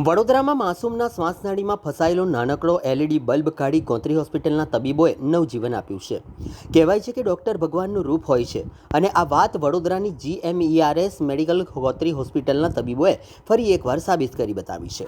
વડોદરામાં માસૂમના શ્વાસનળીમાં ફસાયેલો નાનકડો LED bulb કાઢી ગોત્રી હોસ્પિટલના તબીબોએ નવજીવન આપ્યું છે. કહેવાય છે કે ડૉક્ટર ભગવાનનું રૂપ હોય છે અને આ વાત વડોદરાની GMERS મેડિકલ ગોત્રી હોસ્પિટલના તબીબોએ ફરી એકવાર સાબિત કરી બતાવી છે.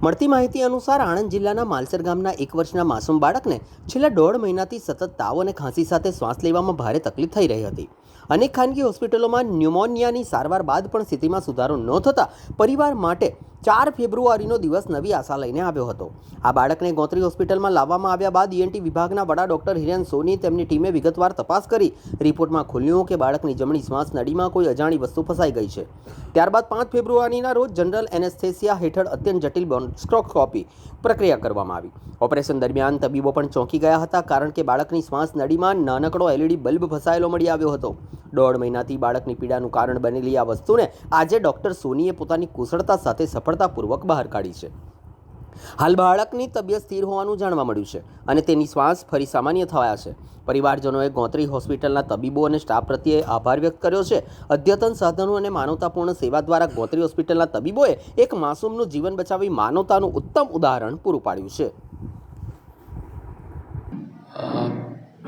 મળતી માહિતી અનુસાર આણંદ જિલ્લાના માલસર ગામના 1 વર્ષના માસૂમ બાળકને છેલ્લા 1.5 મહિનાથી સતત તાવ અને ખાંસી સાથે શ્વાસ લેવામાં ભારે તકલીફ થઈ રહી હતી. અનેક ખાનગી હોસ્પિટલોમાં ન્યુમોનિયાની સારવાર બાદ પણ સ્થિતિમાં સુધારો ન થતાં પરિવાર માટે 4 ફેબ્રુઆરીનો દિવસ નવી આશા લઈને આવ્યો હતો. આ બાળકને ગોત્રી હોસ્પિટલમાં લાવવામાં આવ્યા બાદ ENT વિભાગના વડા ડૉક્ટર હિરેન સોની તેમની ટીમે વિગતવાર તપાસ કરી રિપોર્ટમાં ખુલ્યું કે બાળકની જમણી શ્વાસ નળીમાં કોઈ અજાણી વસ્તુ ફસાઈ ગઈ છે. ત્યારબાદ 5 ફેબ્રુઆરીના રોજ જનરલ એનેસ્થેસિયા હેઠળ અત્યંત જટિલ બ્રોન્કોસ્કોપી પ્રક્રિયા કરવામાં આવી. ઓપરેશન દરમિયાન તબીબો પણ ચોંકી ગયા હતા, કારણ કે બાળકની શ્વાસ નળીમાં નાનકડો LED બલ્બ ફસાયેલો મળી આવ્યો હતો. 1.5 મહિનાથી બાળકની પીડાનું કારણ બનેલી આ વસ્તુને આજે ડૉક્ટર સોનીએ પોતાની કુશળતા સાથે સફળતાપૂર્વક બહાર કાઢી છે. હાલ બાળકની તબિયત સ્થિર હોવાનું જાણવા મળ્યું છે અને તેની શ્વાસ ફરી સામાન્ય થયા છે. પરિવારજનોએ ગોત્રી હોસ્પિટલના તબીબો અને સ્ટાફ પ્રત્યે આભાર વ્યક્ત કર્યો છે. અદ્યતન સાધનો અને માનવતાપૂર્ણ સેવા દ્વારા ગોત્રી હોસ્પિટલના તબીબોએ એક માસૂમનું જીવન બચાવી માનવતાનું ઉત્તમ ઉદાહરણ પૂરું પાડ્યું છે.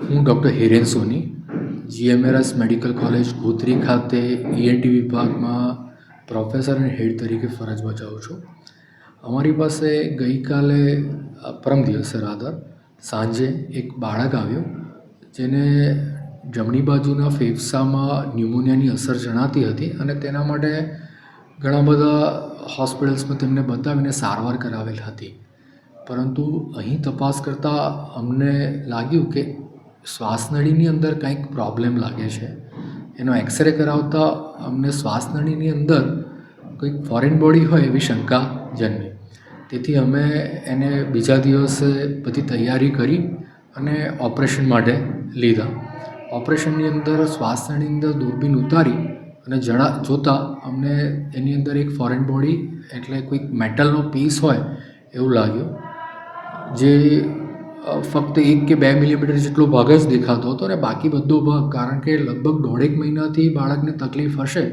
હું ડૉક્ટર હિરેન સોની GMERS મેડિકલ કોલેજ ગોત્રી ખાતે ENT વિભાગમાં પ્રોફેસર અને હેડ તરીકે ફરજ બજાવું છું. અમારી પાસે ગઈકાલે પરમ દિવસે રાધર સાંજે એક બાળક આવ્યું, જેને જમણી બાજુના ફેફસામાં ન્યુમોનિયાની અસર જણાતી હતી અને તેના માટે ઘણા બધા હોસ્પિટલ્સમાં તેમને બતાવીને સારવાર કરાવેલ હતી. પરંતુ અહીં તપાસ કરતાં અમને લાગ્યું કે શ્વાસનળીની અંદર કંઈક પ્રોબ્લેમ લાગે છે. એનો એક્સરે કરાવતા અમને શ્વાસનળીની અંદર કોઈક ફોરેન બોડી હોય એવી શંકા જન્મી. તેથી અમે એને બીજા દિવસે બધી તૈયારી કરી અને ઓપરેશન માટે લીધા. ઓપરેશનની અંદર શ્વાસનળીની અંદર દૂરબીન ઉતારી અને જોતાં અમને એની અંદર એક ફોરેન બોડી એટલે કોઈક મેટલનો પીસ હોય એવું લાગ્યું, જે ફક્ત 1 કે 2 મિલીમીટર જેટલો ભાગ જ દેખાતો હતો અને બાકી બધો ભાગ, કારણ કે લગભગ 1.5 મહિનાથી બાળકને તકલીફ હશે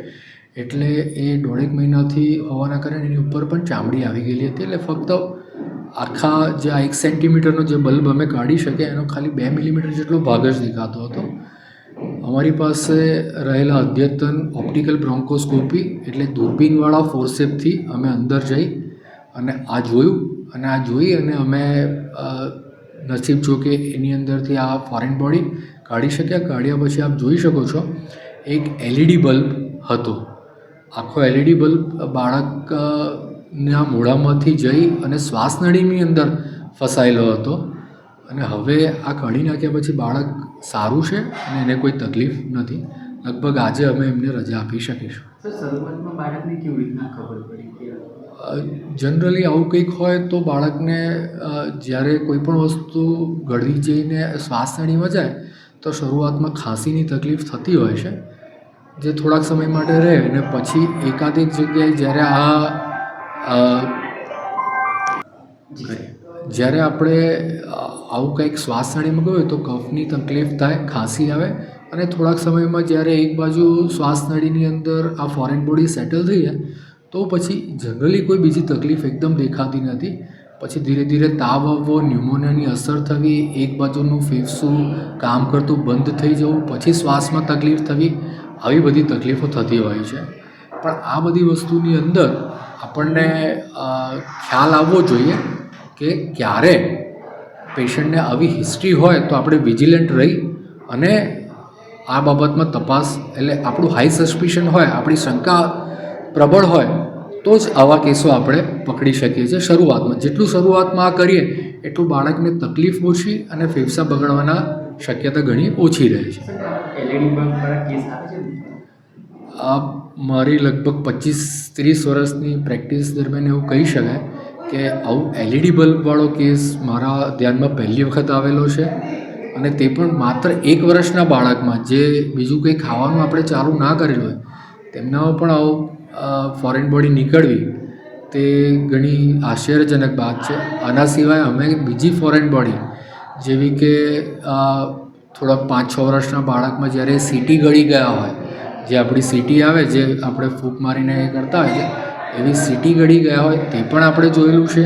એટલે એ 1.5 મહિનાથી હોવાના કારણે એની ઉપર પણ ચામડી આવી ગયેલી હતી. એટલે ફક્ત આખા જે આ 1 સેન્ટીમીટરનો જે બલ્બ અમે કાઢી શકીએ એનો ખાલી 2 મિલીમીટર જેટલો ભાગ જ દેખાતો હતો. અમારી પાસે રહેલા અદ્યતન ઓપ્ટિકલ બ્રોન્કોસ્કોપી એટલે દૂરબીનવાળા ફોર્સેપથી અમે અંદર જઈ અને આ જોયું અને આ જોઈ અને અમે નસીબ જો કે એની અંદરથી આ ફોરેન બોડી કાઢી શક્યા. કાઢ્યા પછી આપ જોઈ શકો છો એક LED બલ્બ હતો. આખો LED બલ્બ બાળકના મોઢામાંથી જઈ અને શ્વાસનળીની અંદર ફસાયેલો હતો અને હવે આ કાઢી નાખ્યા પછી બાળક સારું છે અને એને કોઈ તકલીફ નથી. લગભગ આજે અમે એમને રજા આપી શકીશું. શરૂઆતમાં બાળકને કેવી રીતના ખબર પડી? જનરલી આવું કંઈક હોય તો બાળકને જ્યારે કોઈ પણ વસ્તુ ગળી જઈને શ્વાસનળીમાં જાય તો શરૂઆતમાં ખાંસીની તકલીફ થતી હોય છે, જે થોડાક સમય માટે રહે અને પછી એકાધિક જગ્યાએ જ્યારે આપણે આવું કંઈક શ્વાસનળીમાં ગયું તો કફની તકલીફ થાય, ખાંસી આવે અને થોડાક સમયમાં જ્યારે એક બાજુ શ્વાસનળીની અંદર આ ફોરેન બોડી સેટલ થઈ જાય તો પછી જનરલી કોઈ બીજી તકલીફ એકદમ દેખાતી નથી. પછી ધીરે ધીરે તાવ આવવો, ન્યુમોનિયાની અસર થવી, એક બાજુનું ફેફસું કામ કરતું બંધ થઈ જવું, પછી શ્વાસમાં તકલીફ થવી, આવી બધી તકલીફો થતી હોય છે. પણ આ બધી વસ્તુની અંદર આપણને ખ્યાલ આવવો જોઈએ કે ક્યારે પેશન્ટને આવી હિસ્ટ્રી હોય તો આપણે વિજિલન્ટ રહી અને આ બાબતમાં તપાસ, એટલે આપણું હાઈ સસ્પિશન હોય, આપણી શંકા પ્રબળ હોય તો જ આવા કેસો આપણે પકડી શકીએ છીએ. શરૂઆતમાં જેટલું શરૂઆતમાં આ કરીએ એટલું બાળકને તકલીફ ઓછી અને ફેફસા બગડવાના શક્યતા ઘણી ઓછી રહે છે. મારી લગભગ 25-30 વર્ષની પ્રેક્ટિસ દરમિયાન એવું કહી શકાય કે આવું LED બલ્બવાળો કેસ મારા ધ્યાનમાં પહેલી વખત આવેલો છે અને તે પણ માત્ર 1 વર્ષના બાળકમાં, જે બીજું કંઈ ખાવાનું આપણે ચાલુ ના કરેલું હોય તેમનામાં પણ આવું ફોરેન બોડી નીકળવી તે ઘણી આશ્ચર્યજનક વાત છે. આના સિવાય અમે બીજી ફોરેન બોડી જેવી કે થોડાક 5-6 વર્ષના બાળકમાં જ્યારે CT ગળી ગયા હોય, જે આપણી CT આવે, જે આપણે ફૂંક મારીને કરતા હોય છે, એવી સીટી ગળી ગયા હોય તે પણ આપણે જોયેલું છે.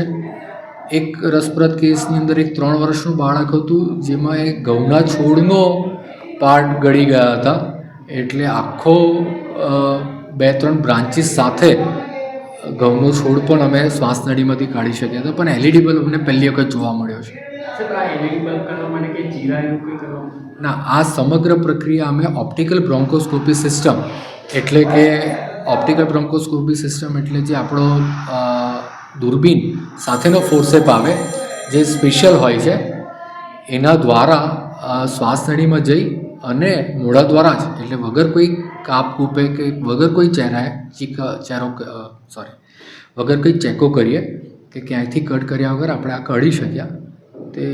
એક રસપ્રદ કેસની અંદર એક 3 વર્ષનું બાળક હતું જેમાં એ ઘઉંના છોડનો પાર્ટ ગળી ગયા હતા, એટલે આખો 2-3 બ્રાન્ચીસ સાથે ઘઉંનો છોડ પણ અમે શ્વાસનળીમાંથી કાઢી શક્યા હતા, પણ એલઈડી બલ્બ અમને પહેલી વખત જોવા મળ્યો છે. સર આ એલઈડી બલ્બ કરવા માટે કે જીરા એવું કંઈ કરવાનું? ના, આ સમગ્ર પ્રક્રિયા અમે ઓપ્ટિકલ બ્રોન્કોસ્કોપી સિસ્ટમ એટલે કે ઓપ્ટિકલ બ્રોન્કોસ્કોપી સિસ્ટમ એટલે જે આપણો દૂરબીન સાથેનો ફોર્સેપ આવે જે સ્પેશિયલ હોય છે એના દ્વારા શ્વાસનળીમાં જઈ અને મોઢા દ્વારા જ એટલે વગર કોઈ કાપ કૂપે કે વગર કોઈ વગર કોઈ ચેકો કરીએ કે ક્યાંયથી કટ કર્યા વગર આપણે આ કાઢી શક્યા, તે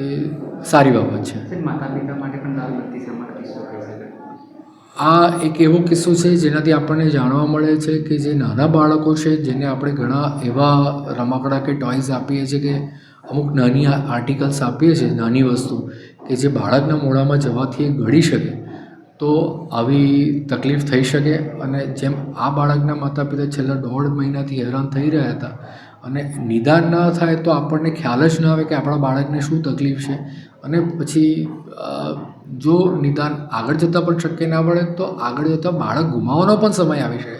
સારી બાબત છે. સર માતા પિતા માટે પણ લાલ બત્તી સમાન કિસ્સો કહી શકાય. આ એક એવો કિસ્સો છે જેનાથી આપણને જાણવા મળે છે કે જે નાના બાળકો છે જેને આપણે ઘણા એવા રમકડા કે ટોયઝ આપીએ છીએ કે અમુક નાની આર્ટિકલ્સ આપીએ છીએ, નાની વસ્તુ કે જે બાળકના મોઢામાં જવાથી એ ગળી શકે, તો આવી તકલીફ થઈ શકે. અને જેમ આ બાળકના માતા પિતા છેલ્લા 1.5 મહિનાથી હેરાન થઈ રહ્યા હતા અને નિદાન ન થાય તો આપણને ખ્યાલ જ ન આવે કે આપણા બાળકને શું તકલીફ છે, અને પછી જો નિદાન આગળ જતાં પણ શક્ય ના પડે તો આગળ જતાં બાળક ગુમાવવાનો પણ સમય આવી શકે.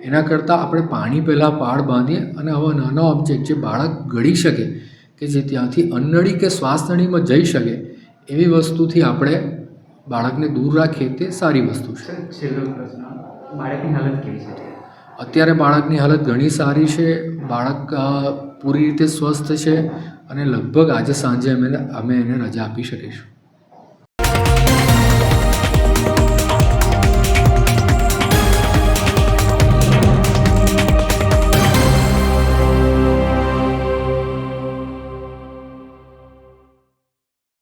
એના કરતાં આપણે પાણી પહેલાં પાળ બાંધીએ અને આવા નાના ઓબ્જેક્ટ જે બાળક ગળી શકે કે જે ત્યાંથી અન્નળી કે શ્વાસનળીમાં જઈ શકે એવી વસ્તુથી આપણે બાળકને દૂર રાખીએ તે સારી વસ્તુ છે. સર છેલ્લો પ્રશ્ન, બાળકની હાલત કેવી છે? અત્યારે બાળકની હાલત ઘણી સારી છે. બાળક પૂરી રીતે સ્વસ્થ છે અને લગભગ આજે સાંજે અમે એને રજા આપી શકીશું.